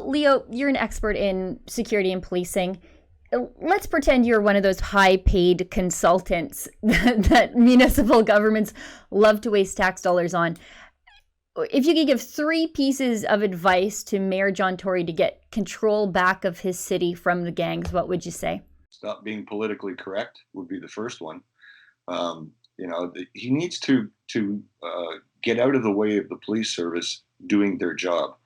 Leo, you're an expert in security and policing. Let's pretend you're one of those high-paid consultants that municipal governments love to waste tax dollars on. If you could give 3 pieces of advice to Mayor John Tory to get control back of his city from the gangs, what would you say? Stop being politically correct would be the first one. He needs to get out of the way of the police service doing their job.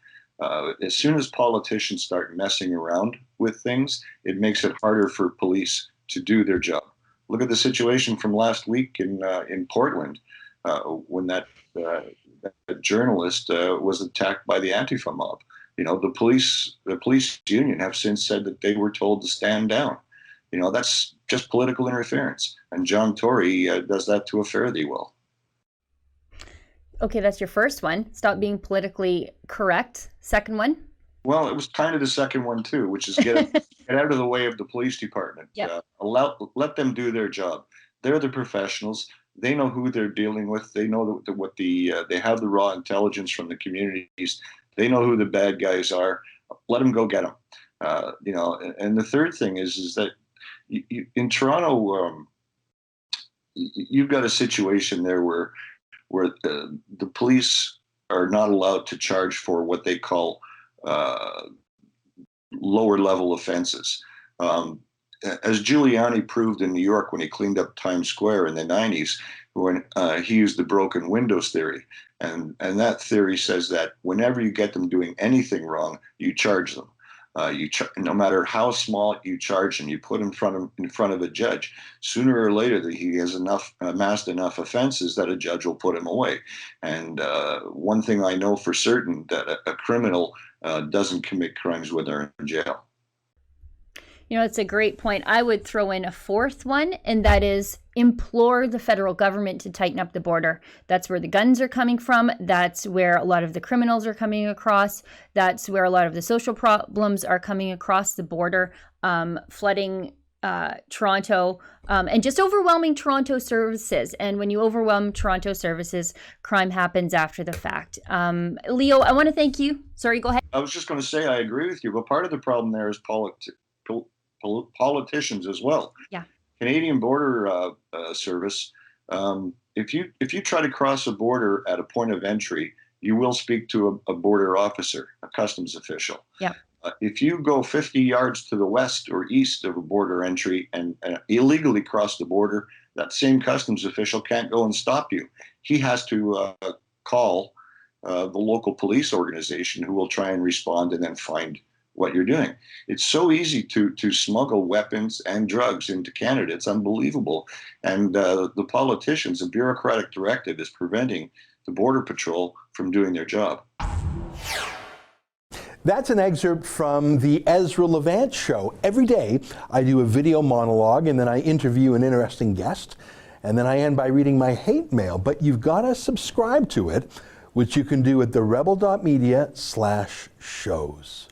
As soon as politicians start messing around with things, it makes it harder for police to do their job. Look at the situation from last week in Portland, when that journalist was attacked by the Antifa mob. The police union have since said that they were told to stand down. That's just political interference, and John Tory does that to a fare thee well. Okay, that's your first one. Stop being politically correct. Second one? Well, it was kind of the second one too, which is get out of the way of the police department. Yep. Let them do their job. They're the professionals. They know who they're dealing with. They know they have the raw intelligence from the communities. They know who the bad guys are. Let them go get them. And the third thing is that in Toronto, you've got a situation there where the police are not allowed to charge for what they call lower level offenses. As Giuliani proved in New York when he cleaned up Times Square in the 90s, when he used the broken windows theory. And that theory says that whenever you get them doing anything wrong, you charge them. No matter how small, you charge him. You put him in front of a judge. Sooner or later, he has amassed enough offenses that a judge will put him away. And one thing I know for certain, that a criminal doesn't commit crimes when they're in jail. It's a great point. I would throw in a fourth one, and that is implore the federal government to tighten up the border. That's where the guns are coming from. That's where a lot of the criminals are coming across. That's where a lot of the social problems are coming across the border, flooding Toronto, and just overwhelming Toronto services. And when you overwhelm Toronto services, crime happens after the fact. Leo, I want to thank you. Sorry, go ahead. I was just going to say I agree with you, but part of the problem there is politicians as well. Yeah. Canadian Border Service. If you try to cross a border at a point of entry, you will speak to a border officer, a customs official. Yeah. If you go 50 yards to the west or east of a border entry and illegally cross the border, that same customs official can't go and stop you. He has to call the local police organization, who will try and respond and then find what you're doing. It's so easy to smuggle weapons and drugs into Canada. It's unbelievable. And the politicians, a bureaucratic directive is preventing the Border Patrol from doing their job. That's an excerpt from the Ezra Levant show. Every day I do a video monologue, and then I interview an interesting guest, and then I end by reading my hate mail. But you've got to subscribe to it, which you can do at therebel.media/shows.